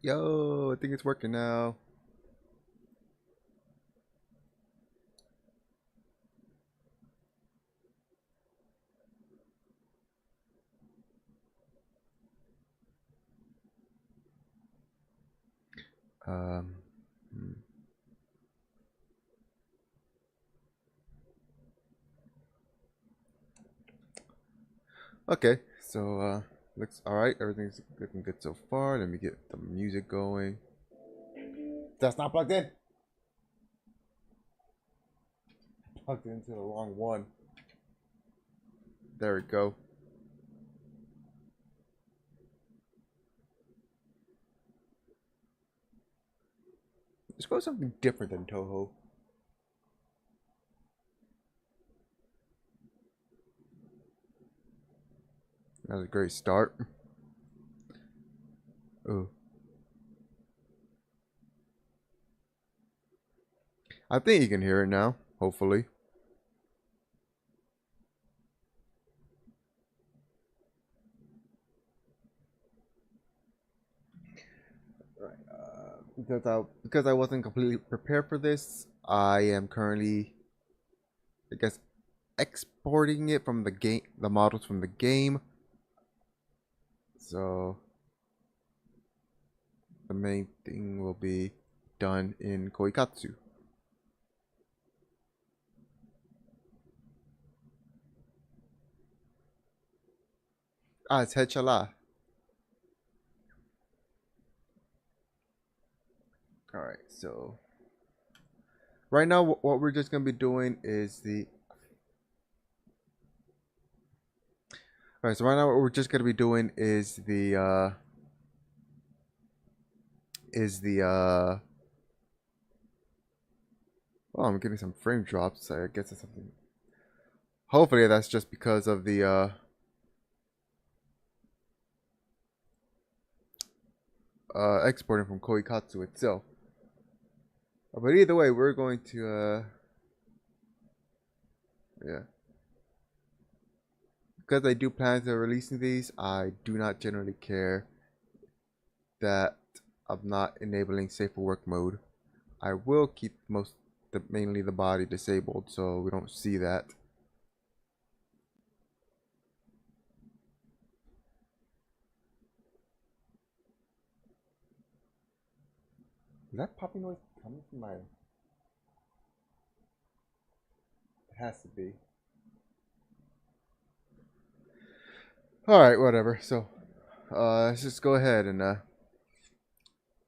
Yo, I think it's working now. Um, hmm. Okay, so looks all right. Everything's looking good so far. Let me get the music going. That's not plugged in. Plugged into the wrong one. There we go. Let's go with something different than Toho. That was a great start. Oh, I think you can hear it now. Hopefully. Right. Because I wasn't completely prepared for this, I am currently, I guess, exporting it from the game, the models from the game. So the main thing will be done in Koikatsu. Ah, it's Hechala. All right, so right now what we're just gonna be doing is the. All right, so right now what we're just gonna be doing is the. Oh, I'm getting some frame drops. I guess it's something. Hopefully that's just because of the exporting from Koikatsu itself. But either way, we're going to yeah. Because I do plan to releasing these, I do not generally care that I'm not enabling safe for work mode. I will keep mainly the body disabled, so we don't see that. Is that popping noise coming from my? It has to be. All right, whatever. So, let's just go ahead and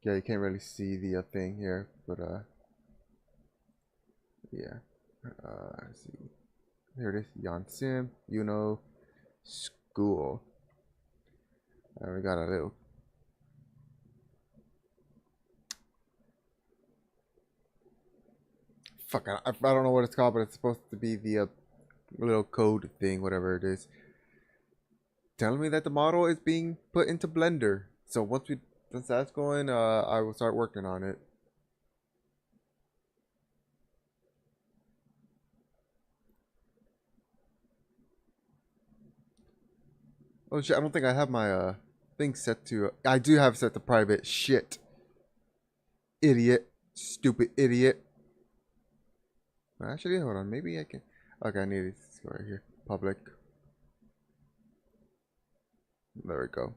yeah, you can't really see the thing here, but yeah. Let's see. Here it is. Yansim, school. And we got a little. Fuck, I don't know what it's called, but it's supposed to be the little code thing, whatever it is, telling me that the model is being put into Blender. So once that's going, I will start working on it. Oh shit, I don't think I have my thing set to. I do have set to private. Shit, idiot, stupid idiot. Actually, hold on. Maybe I can. Okay, I need to go right here. Public. There we go.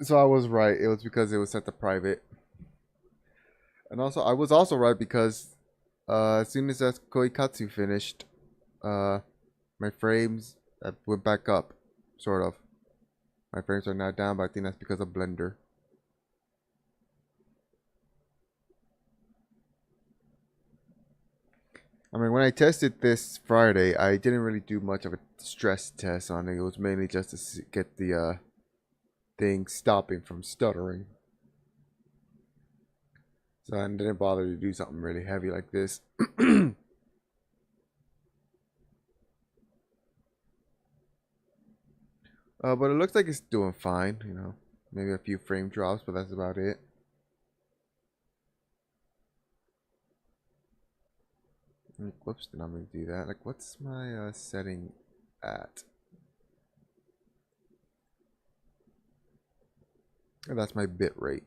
So I was right. It was because it was set to private. And also, I was also right because as soon as that Koikatsu finished, uh, my frames went back up, sort of. My frames are now down, but I think that's because of Blender. I mean, when I tested this Friday, I didn't really do much of a stress test on it. It was mainly just to get the thing stopping from stuttering. So I didn't bother to do something really heavy like this. But it looks like it's doing fine, Maybe a few frame drops, but that's about it. Like, whoops, did not mean to do that. Like, what's my setting at? Oh, that's my bit rate.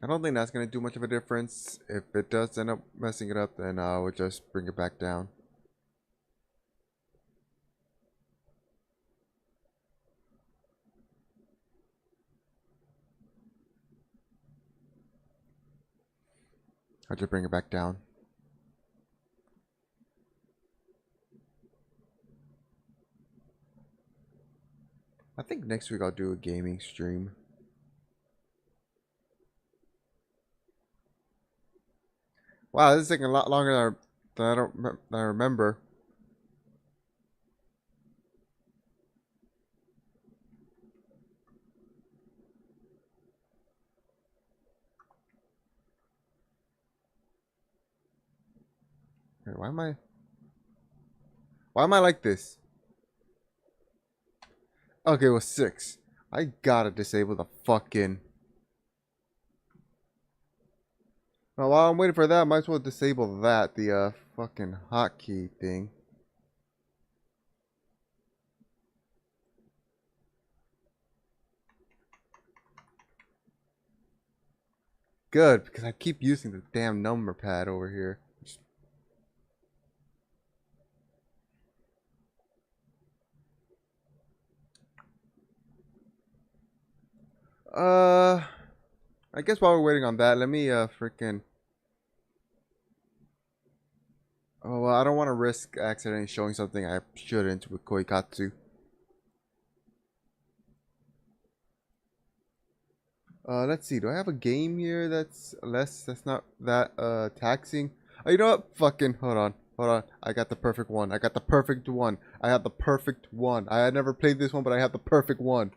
I don't think that's going to do much of a difference. If it does end up messing it up, then I would just bring it back down. I'll just bring it back down. I think next week I'll do a gaming stream. Wow, this is taking a lot longer than I remember. Wait, why am I like this? Okay, well, 6. I gotta disable the fucking... Well, while I'm waiting for that, I might as well disable that, the fucking hotkey thing. Good, because I keep using the damn number pad over here. I guess while we're waiting on that, let me freaking... Oh, well, I don't want to risk accidentally showing something I shouldn't with Koikatsu. Let's see. Do I have a game here that's not that taxing? Oh, you know what? Fucking hold on. Hold on. I got the perfect one. I got the perfect one. I have the perfect one. I had never played this one, but I have the perfect one.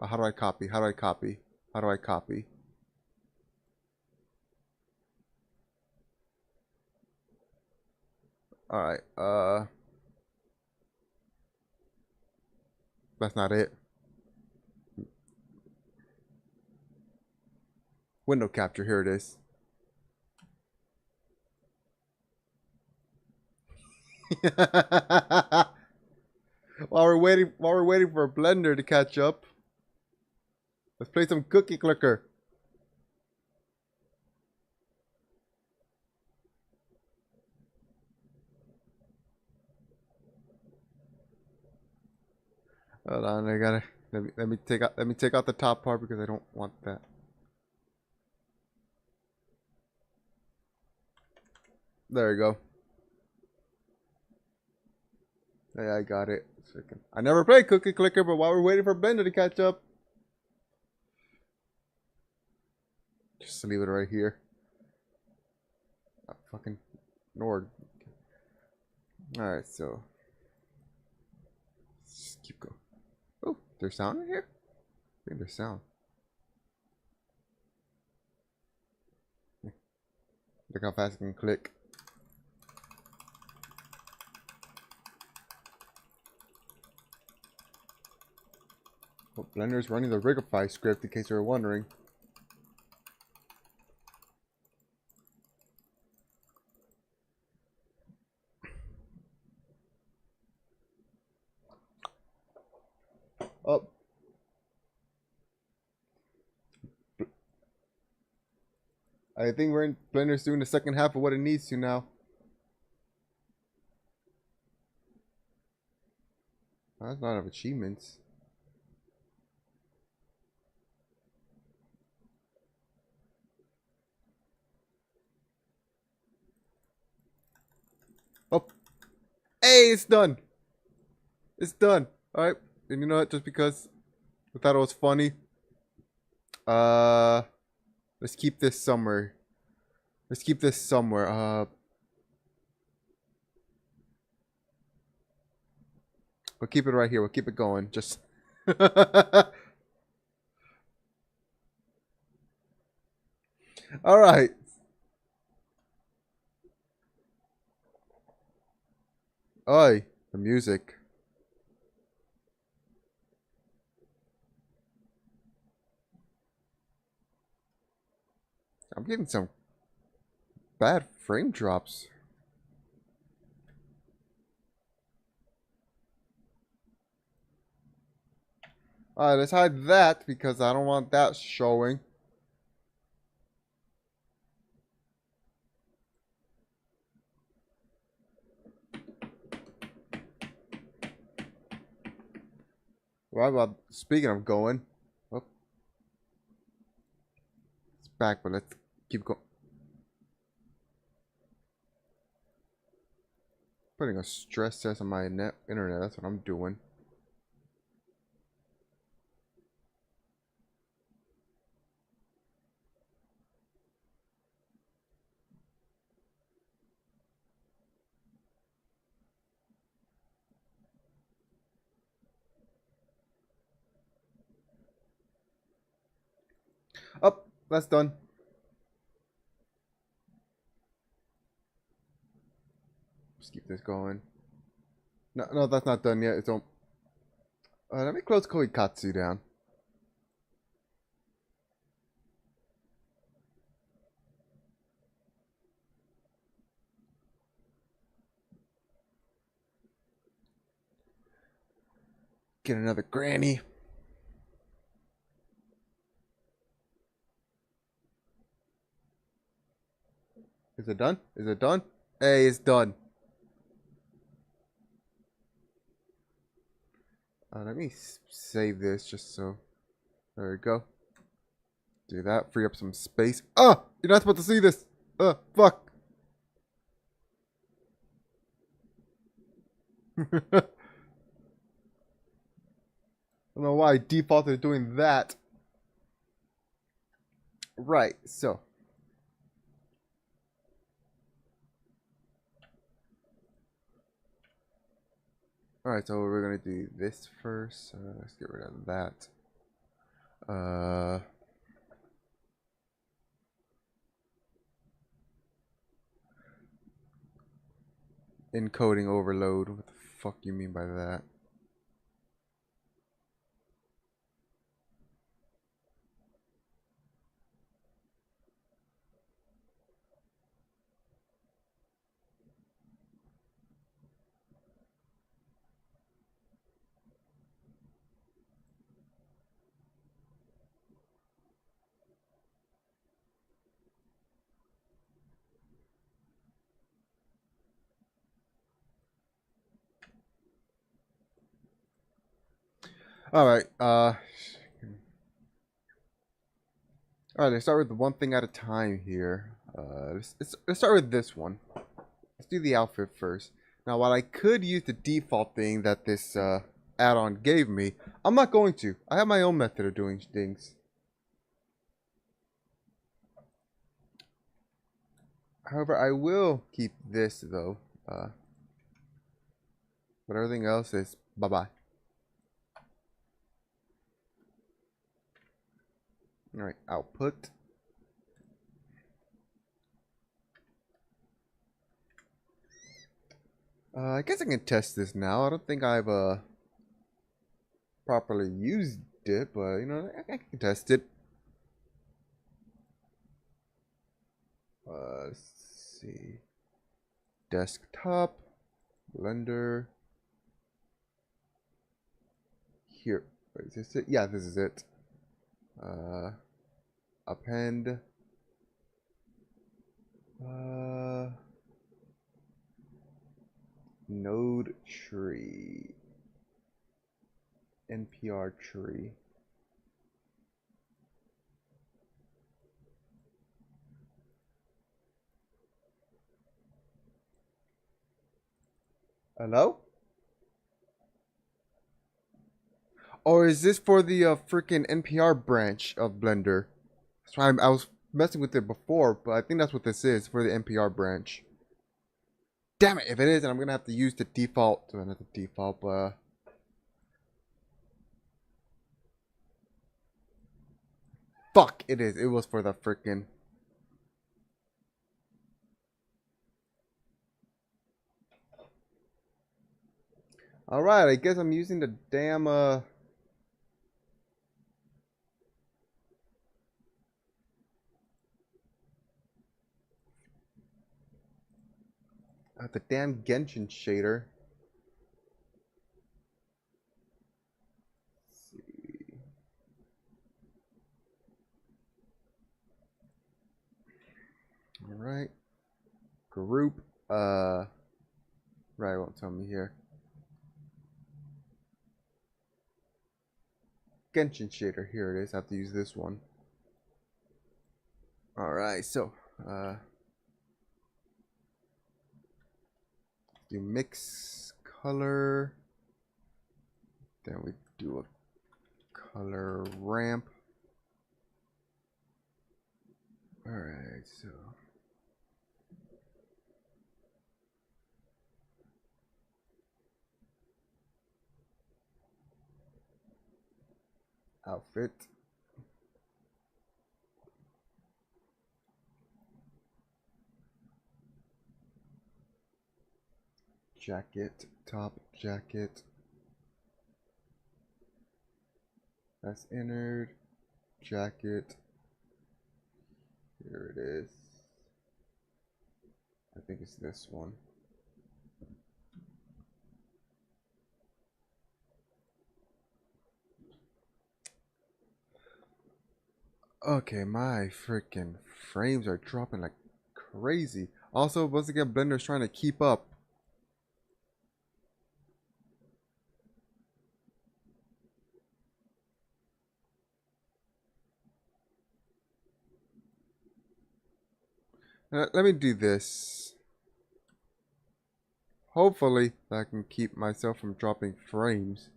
How do I copy? How do I copy? How do I copy? Alright, that's not it. Window capture, here it is. While we're waiting for a blender to catch up, let's play some cookie clicker. Hold on, I gotta let me take out the top part because I don't want that. There you go. Yeah, I got it. I never played Cookie Clicker, but while we're waiting for Blender to catch up, just leave it right here. Fucking Nord. Alright, so just keep going. Oh, there's sound in here? I think there's sound. Look how fast I can click. Well, Blender's running the Rigify script in case you were wondering. Oh. I think Blender's doing the second half of what it needs to now. That's not enough achievements. Oh. Hey, it's done. It's done. All right. And you know what? Just because I thought it was funny, uh, let's keep this somewhere. Let's keep this somewhere. We'll keep it right here. We'll keep it going. Just. All right. Oi, the music. I'm getting some bad frame drops. All right, let's hide that because I don't want that showing. Right, well, speaking of going, oh, it's back, but let's keep going. Putting a stress test on my internet. That's what I'm doing. Up, that's done. Let's keep this going. No, no, that's not done yet. It's on. Let me close Koikatsu down. Get another granny. Is it done? Is it done? Hey, it's done. Let me save this just so. There we go. Do that. Free up some space. Ah! You're not supposed to see this. Fuck. I don't know why I defaulted doing that. Right, so. Alright, so we're gonna do this first. Let's get rid of that. Encoding overload. What the fuck you mean by that? Alright, alright, let's start with one thing at a time here. Let's start with this one. Let's do the outfit first. Now, while I could use the default thing that this add-on gave me, I'm not going to. I have my own method of doing things. However, I will keep this, though. But everything else is bye-bye. Alright, output. I guess I can test this now. I don't think I've properly used it, but you know, I can test it. Let's see. Desktop, Blender. Here, wait, is this it? Yeah, this is it. Append. Node tree. NPR tree. Hello? Or is this for the freaking NPR branch of Blender? That's why I was messing with it before, but I think that's what this is for the NPR branch. Damn it! If it is, then I'm gonna have to use the default. Well, not the default, but fuck, it is. It was for the freaking. All right, I guess I'm using the damn the damn Genshin shader. Let's see. All right, group. Right, won't tell me here. Genshin shader. Here it is. I have to use this one. All right, so do mix color. Then we do a color ramp. All right, so outfit. Jacket, top jacket. That's entered. Jacket. Here it is. I think it's this one. Okay, my freaking frames are dropping like crazy. Also, once again, Blender's trying to keep up. Let me do this. Hopefully, I can keep myself from dropping frames.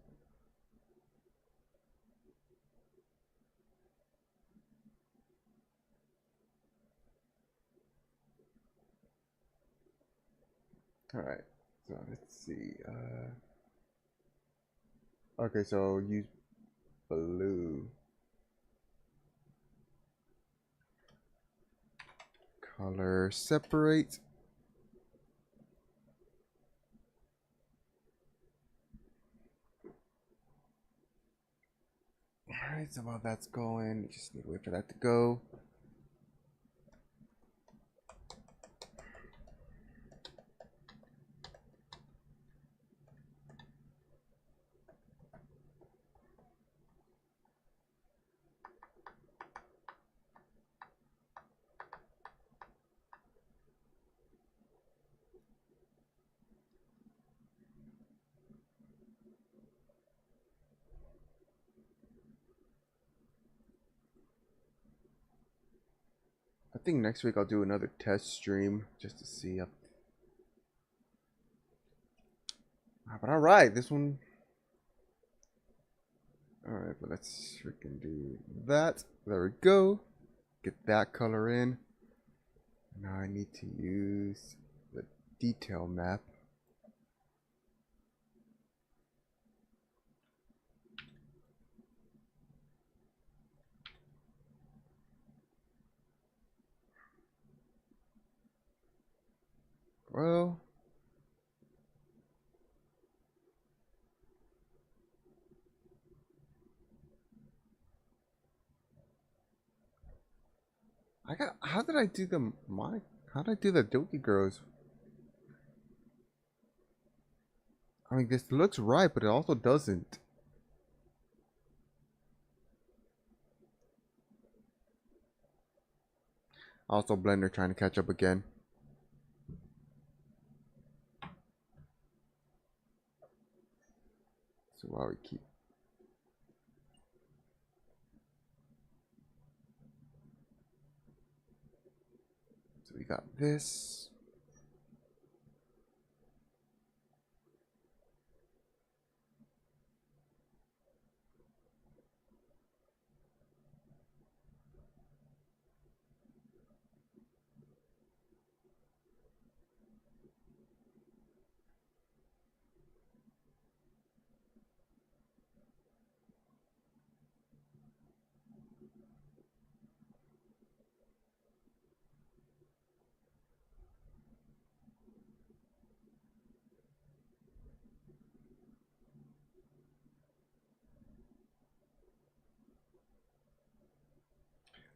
Alright, so let's see. Okay, so use blue. Color separate. Alright, so while that's going, you just need to wait for that to go. I think next week I'll do another test stream just to see. But alright, this one. Alright, but let's freaking do that. There we go. Get that color in. Now I need to use the detail map. Well, how did I do how did I do the Doki Girls? I mean, this looks right, but it also doesn't. Also, Blender trying to catch up again. So while we keep. So we got this.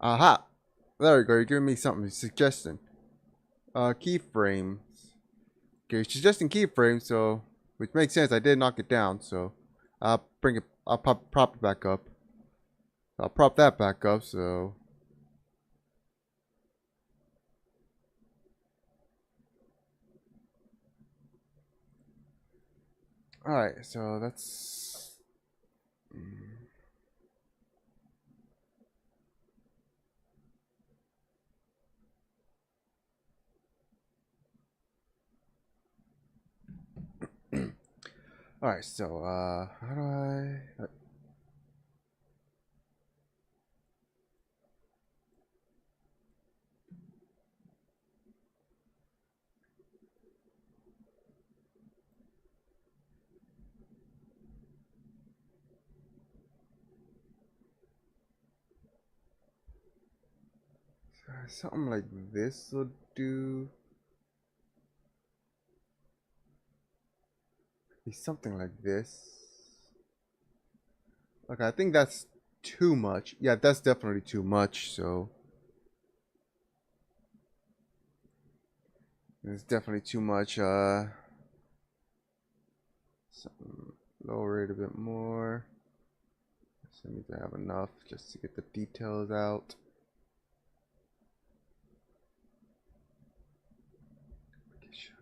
Aha! There we go. You're giving me something. Suggestion. Keyframes. Okay, you're suggesting keyframes, so which makes sense. I did knock it down, so I'll bring it. I'll prop it back up. I'll prop that back up. So all right. So that's. All right. So how do I? Something like this will do. Be something like this. Okay, I think that's too much. Yeah, that's definitely too much. So it's definitely too much. Lower it a bit more. So I need to have enough just to get the details out.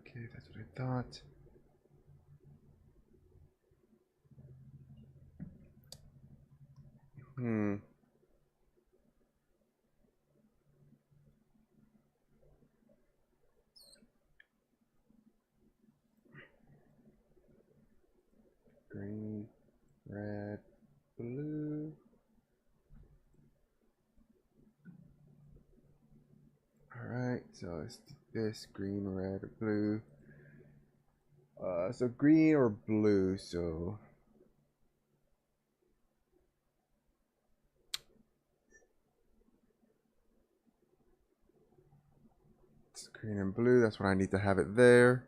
Okay, that's what I thought. Hmm. Green, red, blue. Alright, so let's do this green, red, or blue. So green or blue, so it's green and blue, that's what I need to have it there.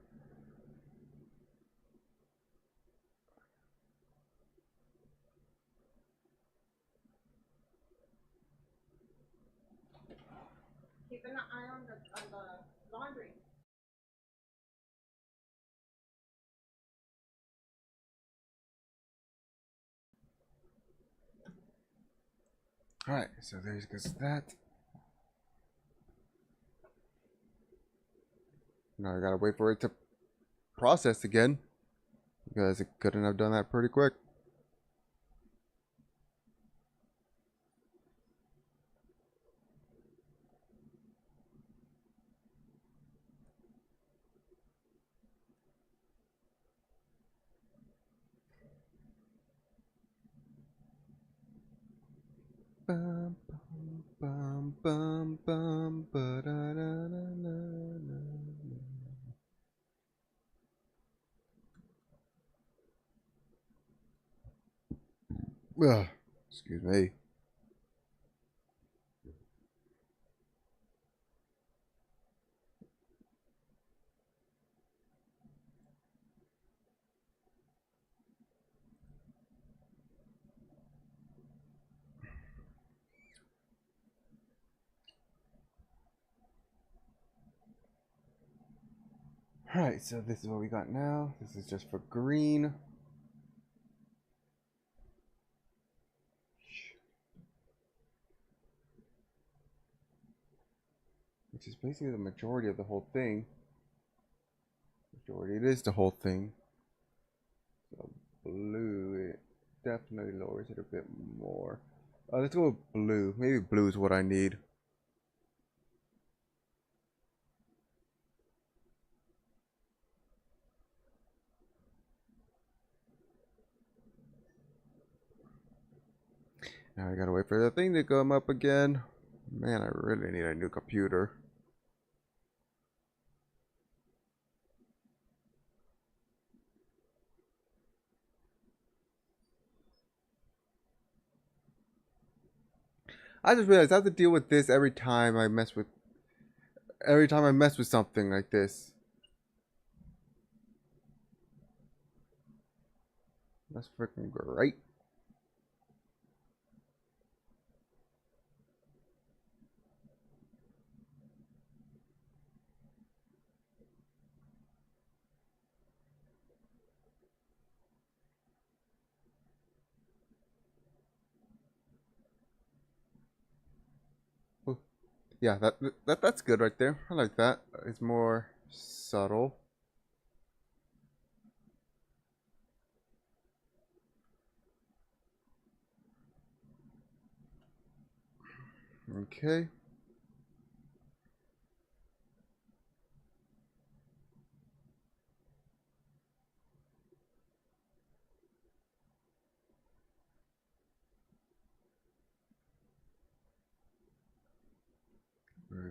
Keep an eye on the laundry. Alright, so there's just that. Now I gotta wait for it to process again. Because it couldn't have done that pretty quick. Bum, bum, bum, bum, ba, da, da, da, da, da. Ugh, excuse me. Alright, so this is what we got now. This is just for green. Which is basically the majority of the whole thing. Majority, it is the whole thing. So blue, it definitely lowers it a bit more. Let's go with blue. Maybe blue is what I need. Now I gotta wait for the thing to come up again. Man, I really need a new computer. I just realized I have to deal with this every time I mess with something like this. That's freaking great. Yeah, that's good right there. I like that. It's more subtle. Okay.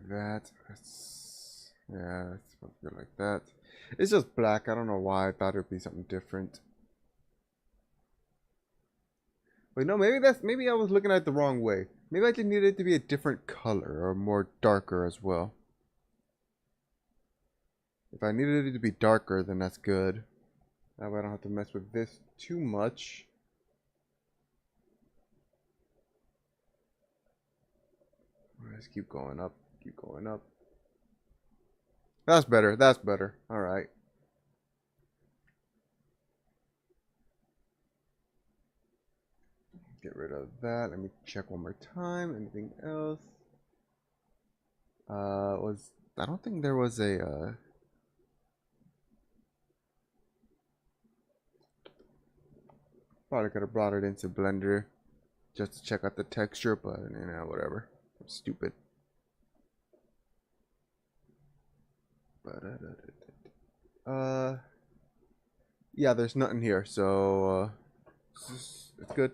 That. That's, yeah, it's supposed to be like that. It's just black. I don't know why. I thought it would be something different. But no, maybe I was looking at it the wrong way. Maybe I just needed it to be a different color or more darker as well. If I needed it to be darker, then that's good. That way I don't have to mess with this too much. Let's keep going up. Keep going up. That's better. That's better. All right. Get rid of that. Let me check one more time. Anything else? Was I don't think there was a probably could have brought it into Blender just to check out the texture, but you know, whatever. I'm stupid. Uh, yeah, there's nothing here, so it's good.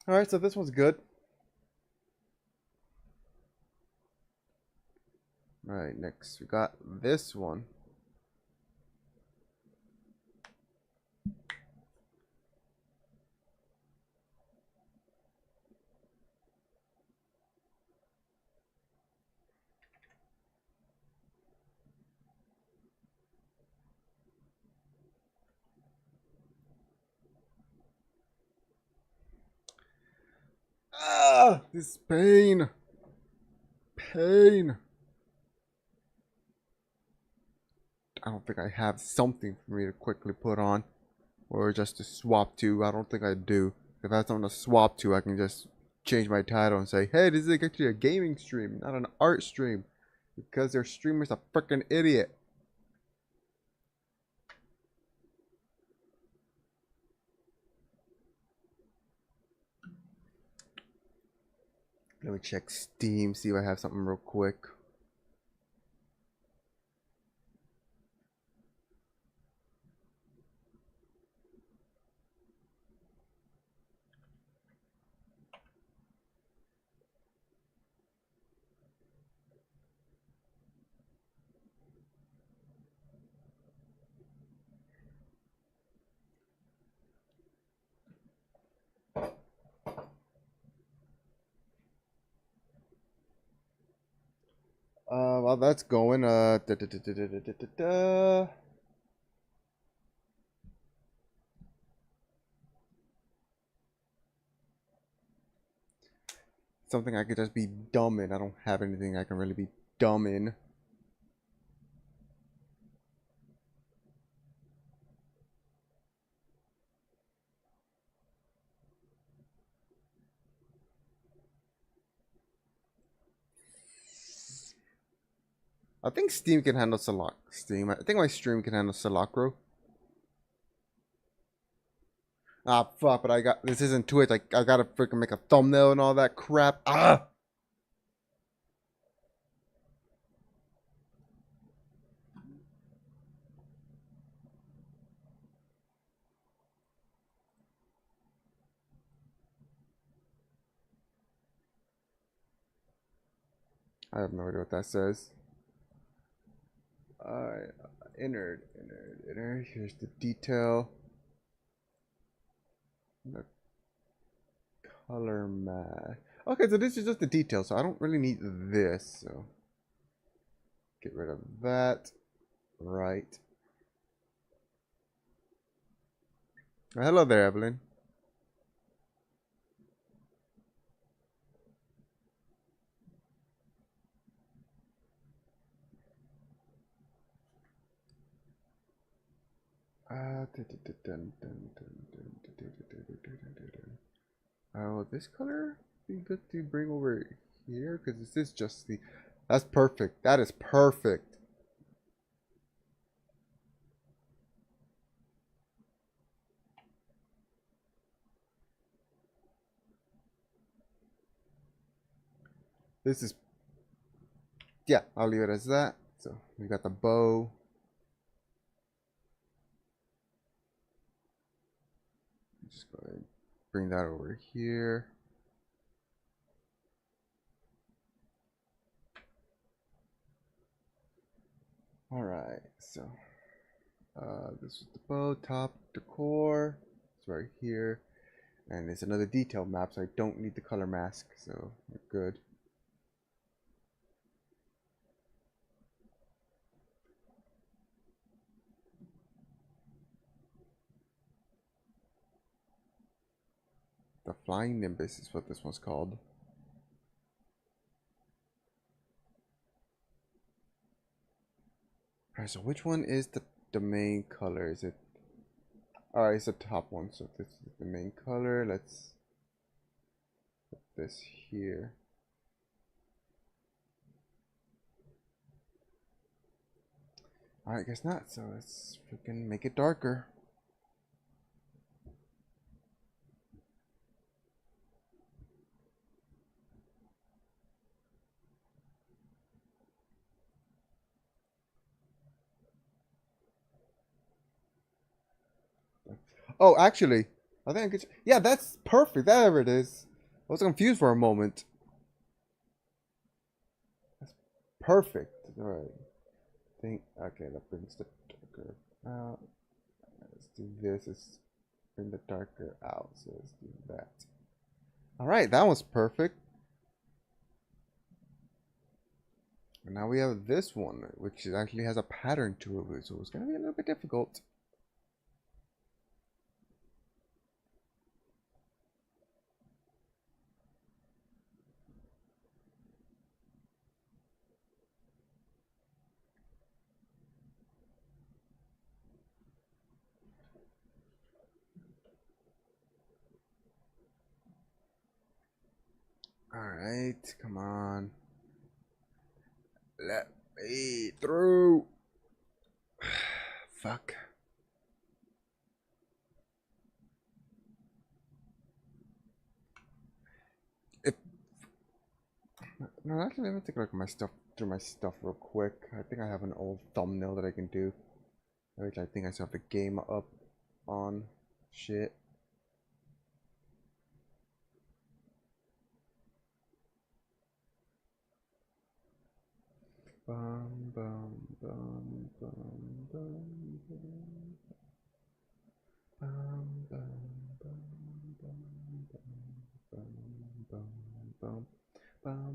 All right, so this one's good. All right, next we got this one. Ah, this pain, pain. I don't think I have something for me to quickly put on, or just to swap to. I don't think I do. If I have something to swap to, I can just change my title and say, "Hey, this is actually a gaming stream, not an art stream," because their streamer's a freaking idiot. Let me check Steam, see if I have something real quick. While that's going, something I could just be dumb in. I don't have anything I can really be dumb in. I think Steam can handle Steam. I think my stream can handle Cilacro. Ah, fuck, but I got this isn't Twitch. I gotta freaking make a thumbnail and all that crap. Ah! I have no idea what that says. Alright, inner. Here's the detail. The color matte. Okay, so this is just the detail, so I don't really need this. So get rid of that. Right. Hello there, Evelyn. Oh, this color be good to bring over here because this is just the. That's perfect. That is perfect. This is. Yeah, I'll leave it as that. So we got the bow. Just go ahead and bring that over here. All right, so this is the bow, top, decor. It's right here, and it's another detail map, so I don't need the color mask, so we're good. The Flying Nimbus is what this one's called. Alright, so which one is the main color? Is it... Alright, it's the top one, so this is the main color. Let's put this here. Alright, guess not, so let's freaking make it darker. Oh, actually, I think I could... Yeah, that's perfect. There it is. I was confused for a moment. That's perfect. Alright. Think... Okay, that brings the darker out. Let's do this. Let's bring the darker out. So let's do that. Alright, that was perfect. And now we have this one, which actually has a pattern to it, so it's going to be a little bit difficult. Alright, come on. Let me through. Fuck. If no, actually, let me take a look at my stuff through my stuff real quick. I think I have an old thumbnail that I can do, which I think I still have the game up on. Shit. Bum bum bum bum bum bum bum bum bum bum bum bum bum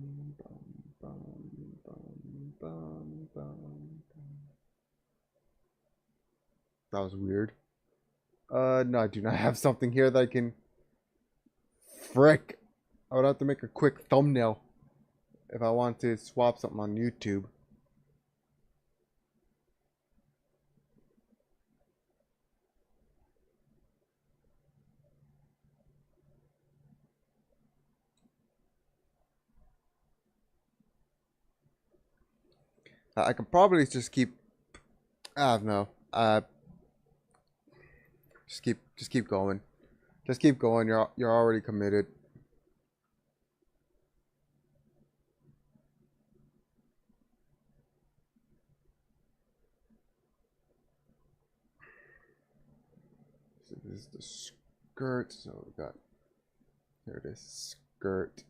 bum bum bum bum bum. That was weird. No, I do not have something here that I can. Frick! I would have to make a quick thumbnail if I want to swap something on YouTube. I can probably just keep. I don't know. Just keep going. Just keep going. You're already committed. So this is the skirt. So we got here it is, skirt,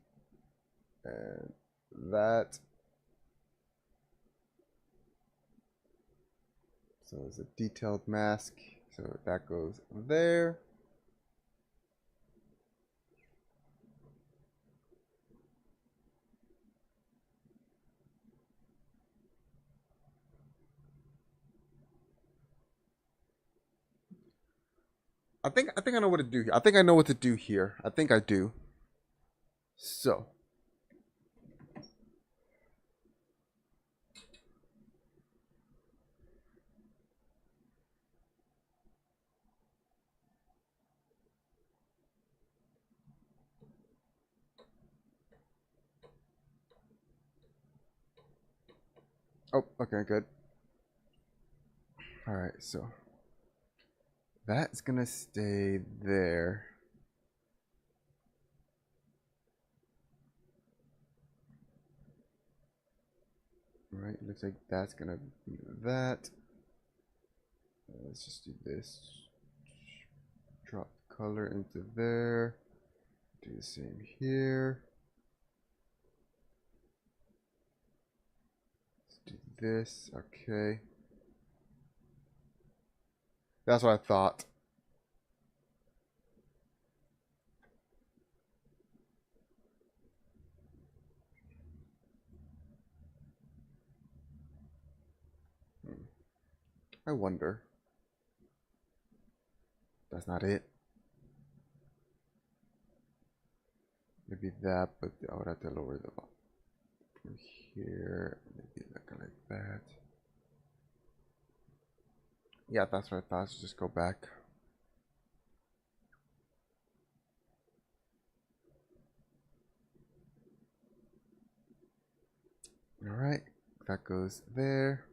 and that. So it's a detailed mask. So that goes there. I think I know what to do here. I think I know what to do here. I think I do. So Oh, okay, good. All right, so that's gonna stay there. Right, looks like that's gonna be that. Let's just do this. Drop color into there. Do the same here. Let's do this. Okay. That's what I thought. Hmm. I wonder. That's not it. Maybe that, but I would have to lower the from here. Maybe like that. Yeah, that's what I thought. So just go back. All right, that goes there.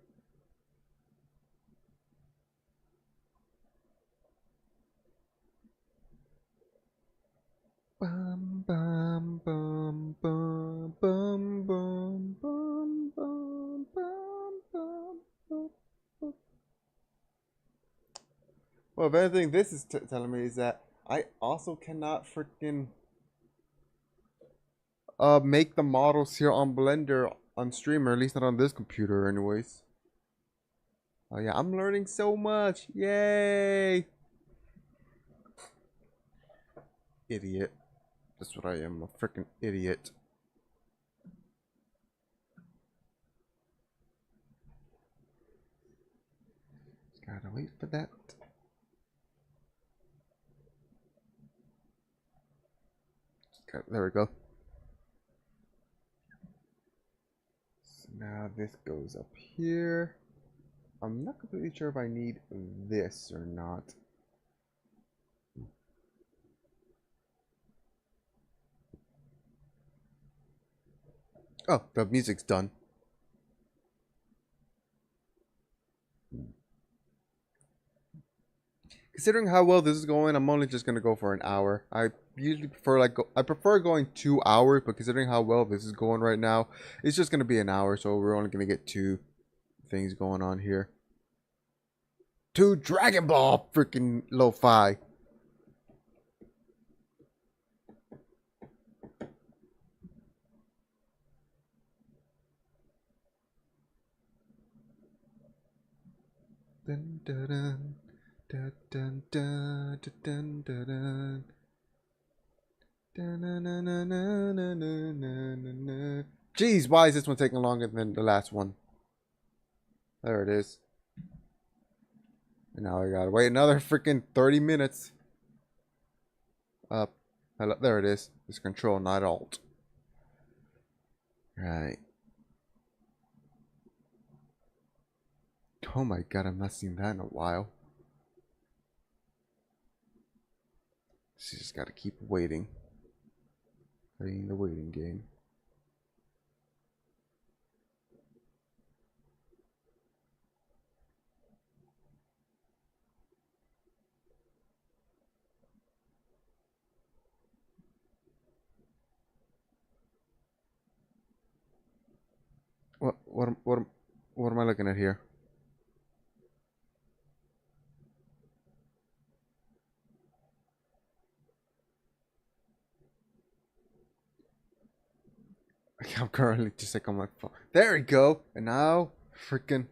Bum bum bum bum bum bum bum bum bum bum bum. Well, if anything, this is telling me is that I also cannot freaking make the models here on Blender on stream, or at least not on this computer, anyways. Oh yeah, I'm learning so much! Yay! Idiot. That's what I am, a freaking idiot. Just gotta wait for that. There we go. So now this goes up here. I'm not completely sure if I need this or not. Oh, the music's done. Considering how well this is going, I'm only just gonna go for an hour. I usually prefer I prefer going 2 hours, but considering how well this is going right now, it's just gonna be an hour. So we're only gonna get two things going on here. Two Dragon Ball freaking lo-fi. Dun, dun, dun, dun, dun, dun, dun, dun, dun. Jeez, why is this one taking longer than the last one? There it is. And now I gotta wait another freaking 30 minutes. Up. Hello, there it is. It's control, not alt. Right. Oh my god, I've not seen that in a while. So you just gotta keep waiting. Playing the waiting game. What am I looking at here? I'm currently just like on my phone. There we go. And now, freaking.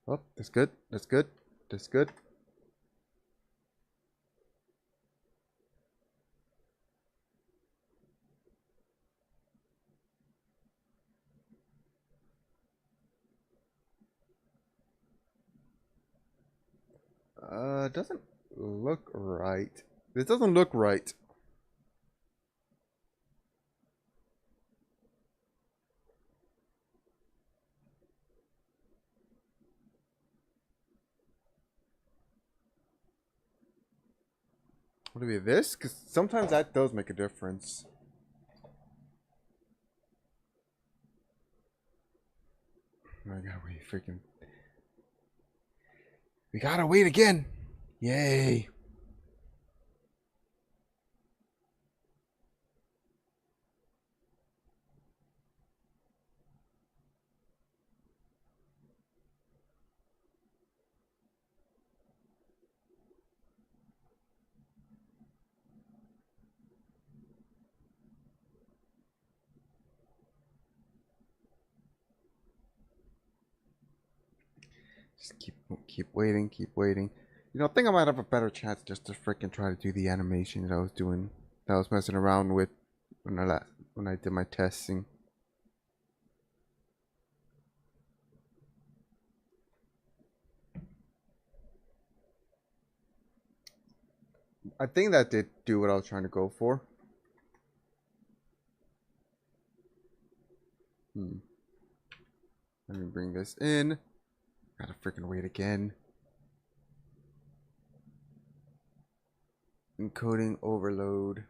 Oh, that's good. That's good. That's good. Doesn't look right. This doesn't look right. Would it be this? Because sometimes that does make a difference. I gotta wait, freaking. We gotta wait again. Yay. Just keep waiting, keep waiting. You know, I think I might have a better chance just to freaking try to do the animation that I was doing, that I was messing around with when I did my testing. I think that did do what I was trying to go for. Let me bring this in. Gotta freaking wait again. Encoding overload.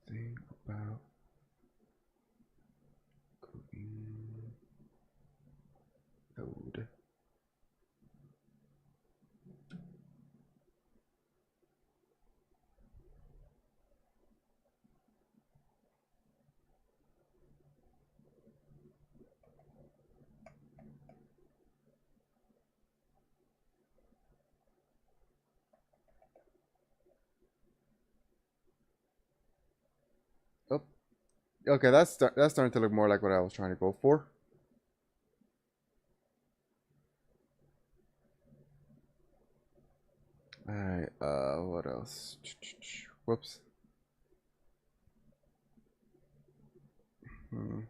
Think about coding load. Oh, okay, that's starting to look more like what I was trying to go for. All right. What else? Whoops. Hmm.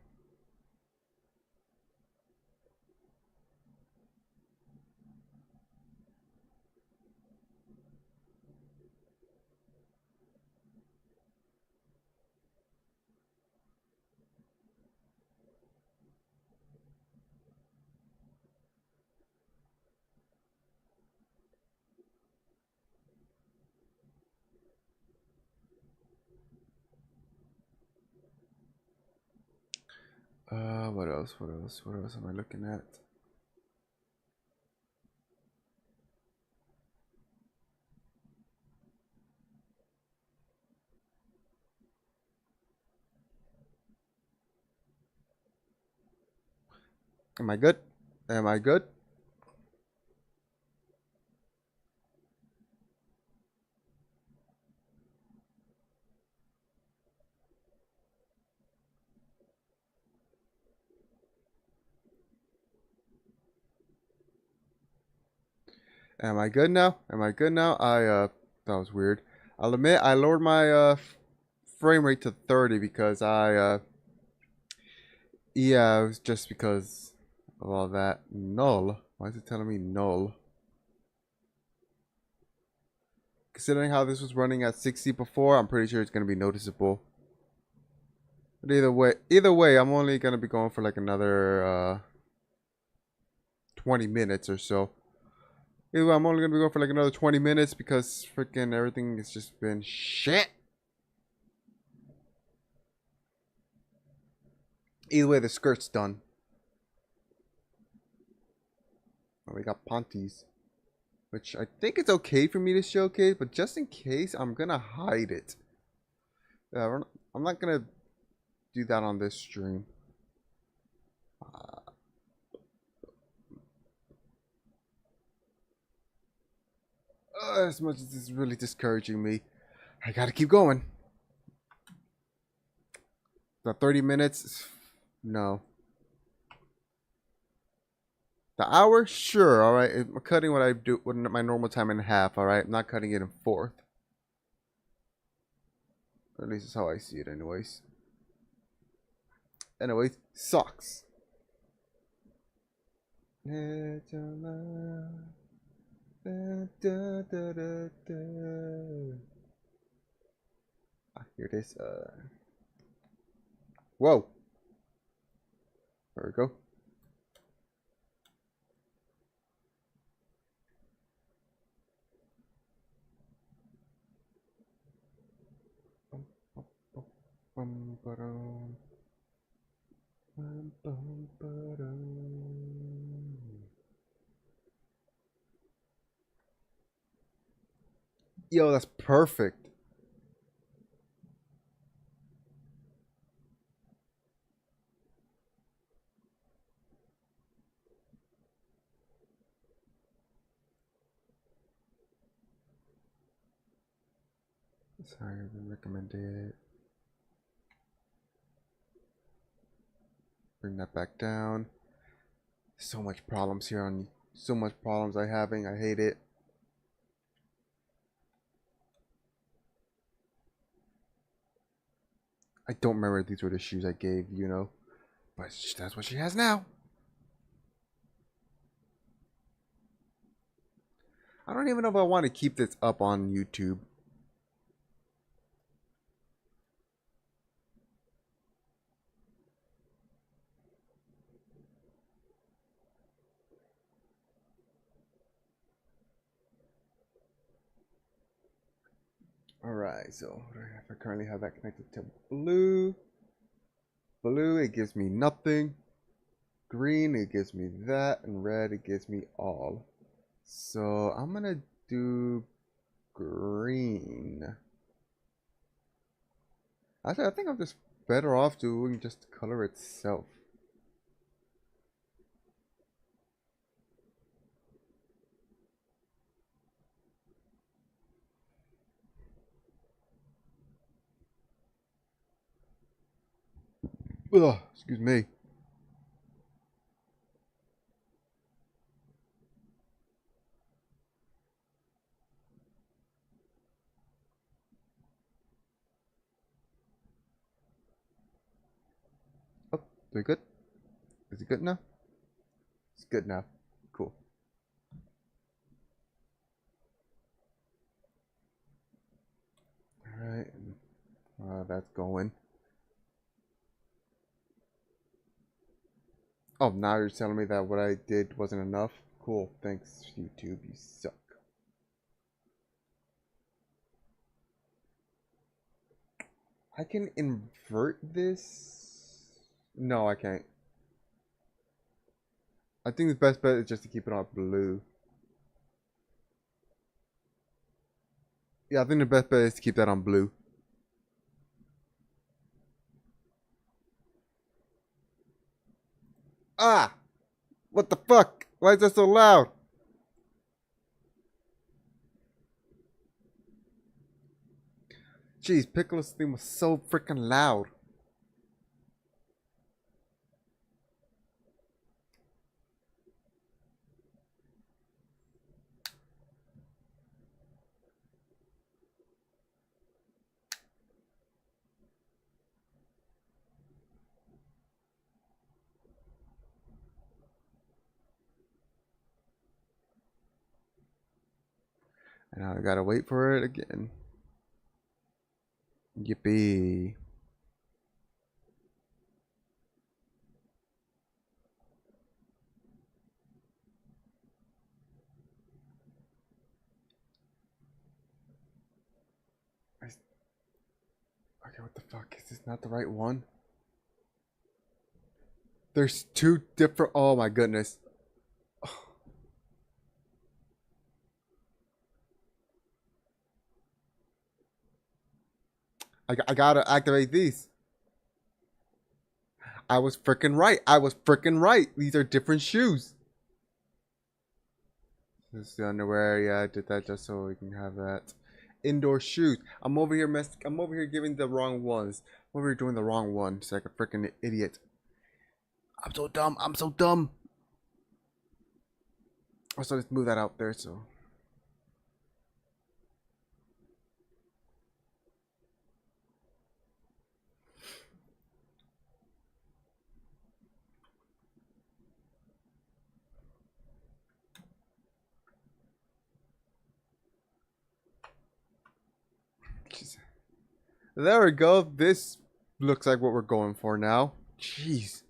What else? What else? What else am I looking at? Am I good? Am I good? Am I good now? Am I good now? That was weird. I'll admit I lowered my frame rate to 30 because yeah, it was just because of all that. Null. Why is it telling me null? Considering how this was running at 60 before, I'm pretty sure it's gonna be noticeable. But either way, I'm only gonna be going for like another 20 minutes or so. Either way, I'm only gonna be going for like another 20 minutes because freaking everything has just been shit. Either way, the skirt's done. Oh, we got panties, which I think it's okay for me to showcase, but just in case, I'm gonna hide it. I'm not gonna do that on this stream. As much as this is really discouraging me, I gotta keep going. The 30 minutes, no. The hour, sure, all right. I'm cutting what I do, what my normal time in half. All right, I'm not cutting it in fourth. At least that's how I see it, anyways. Anyways, sucks. Let your love da, da, da, da. Ah, here it is. Whoa. There we go. Bum, bum, bum, bum, ba-dum. Bum, bum, ba-dum. Yo, that's perfect. Sorry, I recommended. Bring that back down. So much problems here on. So much problems I having. I hate it. I don't remember if these were the shoes I gave, you know. But that's what she has now. I don't even know if I want to keep this up on YouTube. Alright, so I currently have that connected to blue. Blue, it gives me nothing. Green, it gives me that. And red, it gives me all. So I'm going to do green. Actually, I think I'm just better off doing just the color itself. Ugh, excuse me. Oh, doing good? Is it good now? It's good now. Cool. Alright. That's going. Oh, now you're telling me that what I did wasn't enough? Cool. Thanks, YouTube. You suck. I can invert this? No, I can't. I think the best bet is just to keep it on blue. Yeah, I think the best bet is to keep that on blue. Ah! What the fuck? Why is that so loud? Jeez, Piccolo's theme was so freaking loud. And now I gotta wait for it again. Yippee. Okay, what the fuck? Is this not the right one? There's two different. Oh my goodness. I gotta activate these. I was freaking right. I was freaking right. These are different shoes. This is the underwear. Yeah, I did that just so we can have that. Indoor shoes. I'm over here I'm over here giving the wrong ones. I'm over here doing the wrong one. It's like a freaking idiot. I'm so dumb. I'm so dumb. Also, let's move that out there. So. There we go. This looks like what we're going for now. Jeez.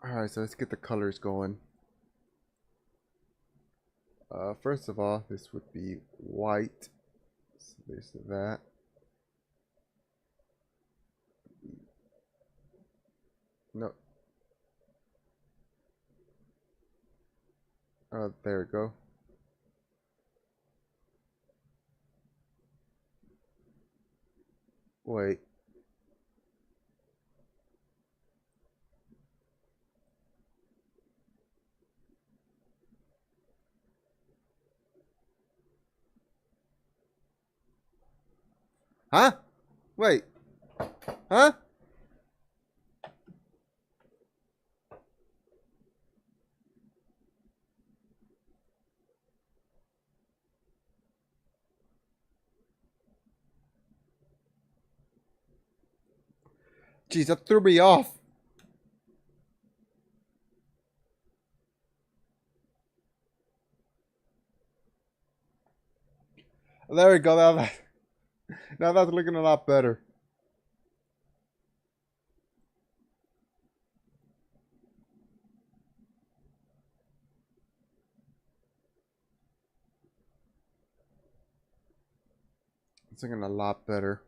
Alright, so let's get the colors going. First of all, this would be white. So there's that. No. Oh, there we go. Wait. Huh? Wait. Huh? Jeez, that threw me off. There we go. Now that's looking a lot better. It's looking a lot better.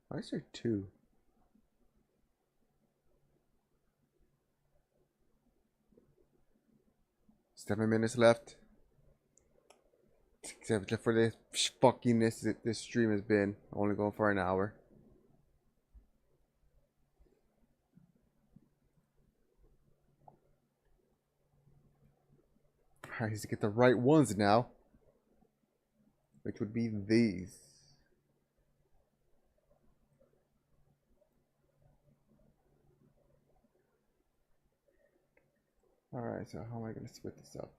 Why is there two? 7 minutes left. Except for this fuckiness that this stream has been. Only going for an hour. I need to get the right ones now. Which would be these. Alright, so how am I going to split this up?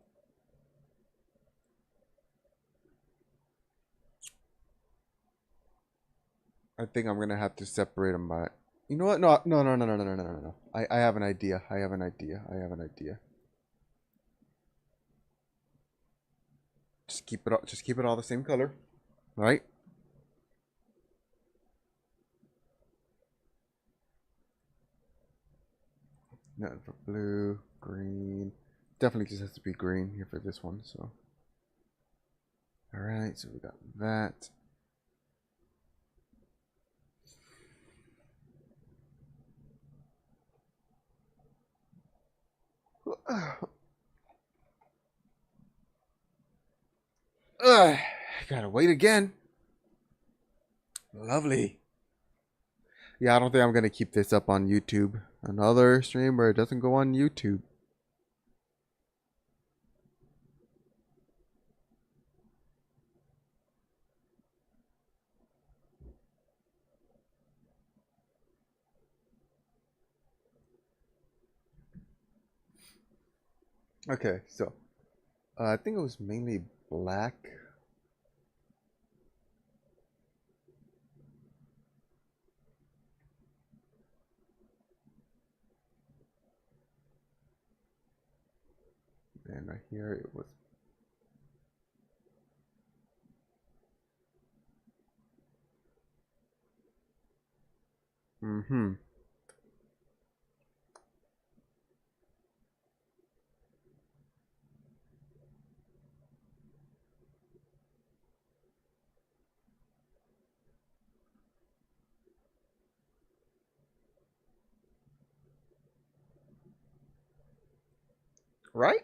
I think I'm going to have to separate them by... You know what? No. I have an idea. I have an idea. Just keep it all the same color. Right? Nothing for blue, green. Definitely just has to be green here for this one, so. Alright, so we got that. Gotta wait again. Lovely. Yeah, I don't think I'm gonna keep this up on YouTube. Another stream where it doesn't go on YouTube. Okay, so I think it was mainly black. And right here it was. Mm-hmm. Right?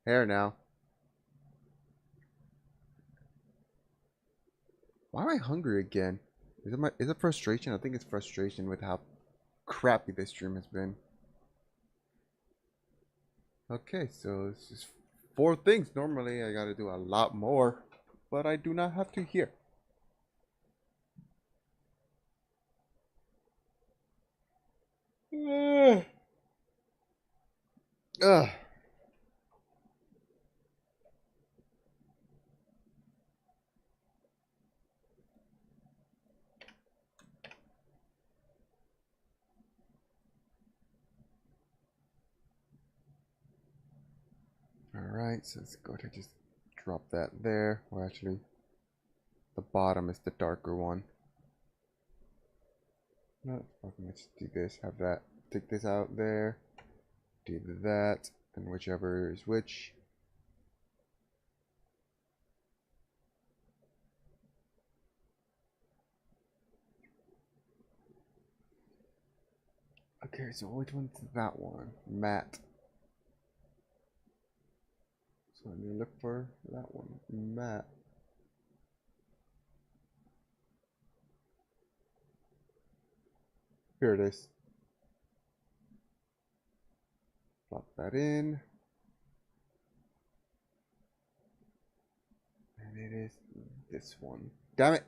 Hair now. Why am I hungry again? Is it frustration? I think it's frustration with how crappy this stream has been. Okay, so it's just 4 things. Normally I gotta do a lot more, but I do not have to here. Ugh. Alright, so let's go ahead and just drop that there. Well, actually, the bottom is the darker one. No, let's do this. Have that. Take this out there. Do that. And whichever is which. Okay, so which one's that one? Matte. So let me look for that one. Matte. Here it is. Plop that in. And it is this one. Damn it!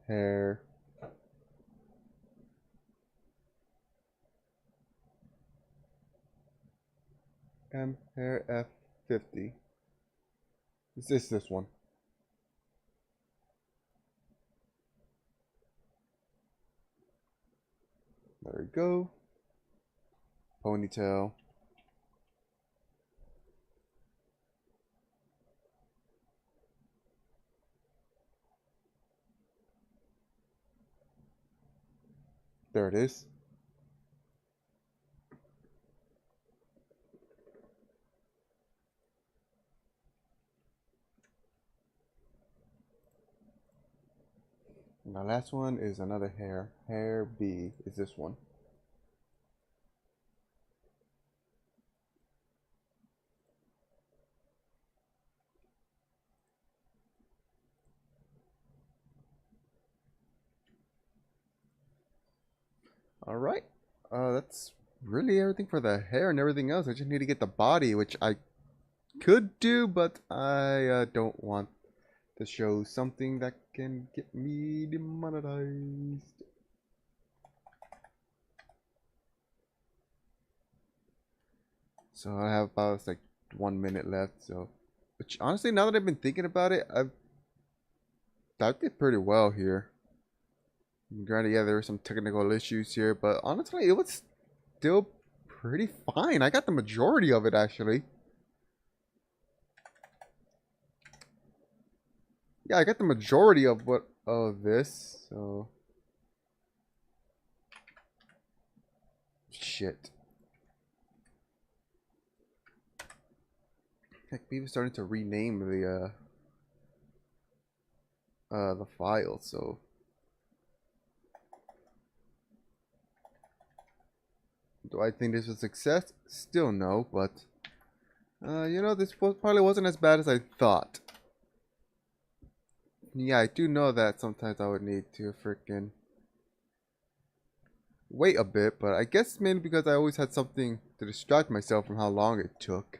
Hair. M hair F50. Is this one? There we go. Ponytail. There it is. And the last one is another hair. Hair B is this one. Alright. That's really everything for the hair and everything else. I just need to get the body, which I could do, but I don't want to show something that can get me demonetized. So I have about like 1 minute left. So, which honestly, now that I've been thinking about it, I did pretty well here. Granted, yeah, there were some technical issues here, but honestly, it was still pretty fine. I got the majority of it, actually. Yeah, I got the majority of this, so... Shit. Heck, people starting to rename the file, so... Do I think this was a success? Still no, but... you know, this probably wasn't as bad as I thought. Yeah, I do know that sometimes I would need to freaking wait a bit, but I guess mainly because I always had something to distract myself from how long it took.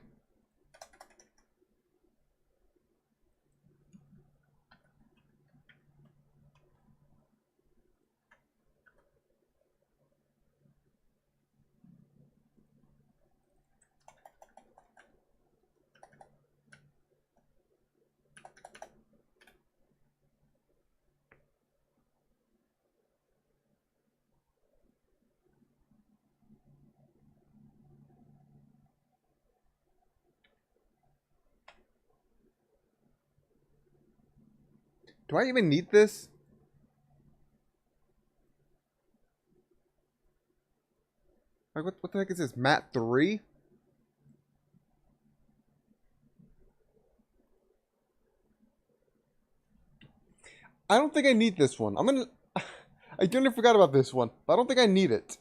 Do I even need this? Like, what the heck is this? Mat 3? I don't think I need this one. I'm gonna... I totally forgot about this one, but I don't think I need it.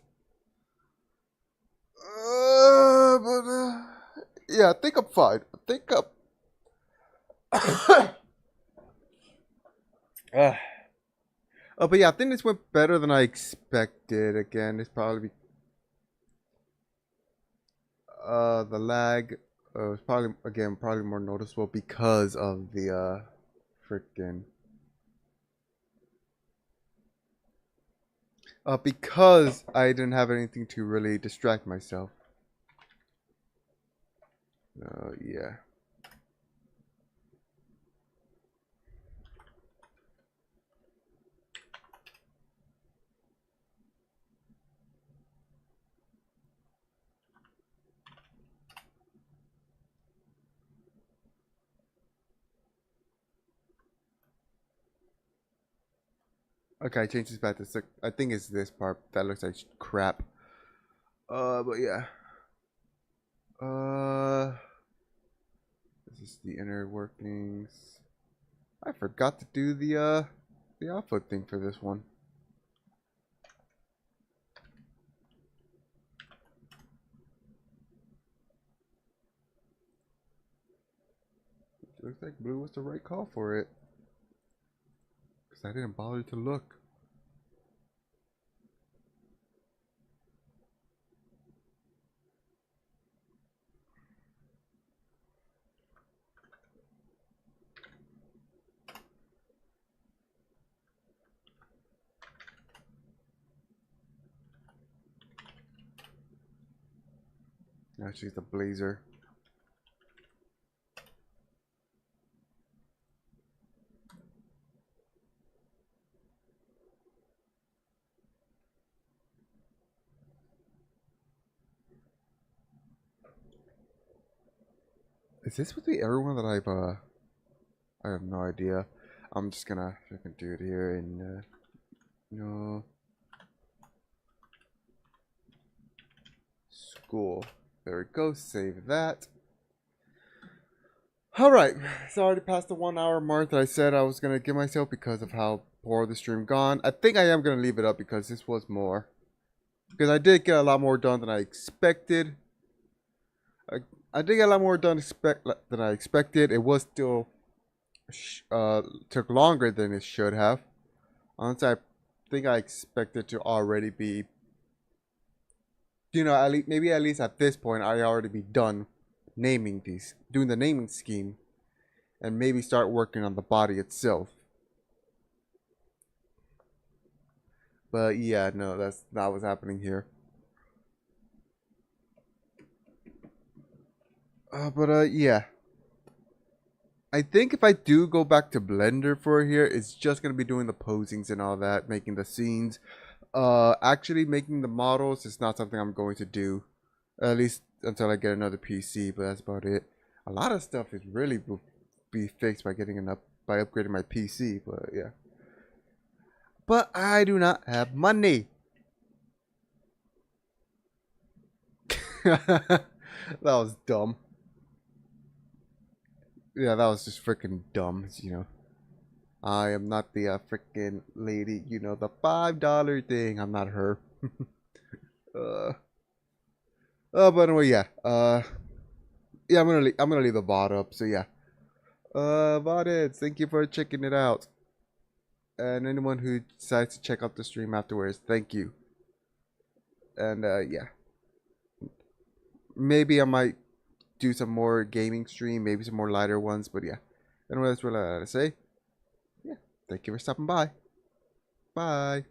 Yeah, I think I'm fine. I think I'm... Oh, but yeah, I think this went better than I expected. Again, it's probably... the lag was probably, again, probably more noticeable because of the, freaking... because I didn't have anything to really distract myself. Yeah. Okay, I changed this back to six. I think it's this part that looks like crap. But yeah. Uh, this is the inner workings. I forgot to do the output thing for this one. It looks like blue was the right call for it. Because I didn't bother to look. Actually, it's the blazer. Is this with the everyone that I have no idea. I'm just gonna freaking do it here and no school. There we go. Save that. All right. It's already past the 1 hour mark that I said I was gonna give myself because of how poor the stream gone. I think I am gonna leave it up because this was more. Because I did get a lot more done than I expected. I, I did get a lot more done than I expected. It was still took longer than it should have. Honestly, I think I expected to already be, at least maybe at least at this point, I already be done naming these, doing the naming scheme, and maybe start working on the body itself. But yeah, no, that's not what's happening here. Yeah. I think if I do go back to Blender for here, it's just gonna be doing the posings and all that, making the scenes. Actually making the models is not something I'm going to do, at least until I get another PC. But that's about it. A lot of stuff is really will be fixed by by upgrading my PC. But yeah, but I do not have money. That was dumb. Yeah, that was just freaking dumb. I am not the freaking lady. The $5 thing. I'm not her. uh. But anyway, yeah. Yeah. I'm gonna leave the bot up. So yeah. Botheads, thank you for checking it out. And anyone who decides to check out the stream afterwards, thank you. And yeah, maybe I might do some more gaming stream, maybe some more lighter ones. But yeah, anyway, that's what I gotta say. Yeah, thank you for stopping by. Bye.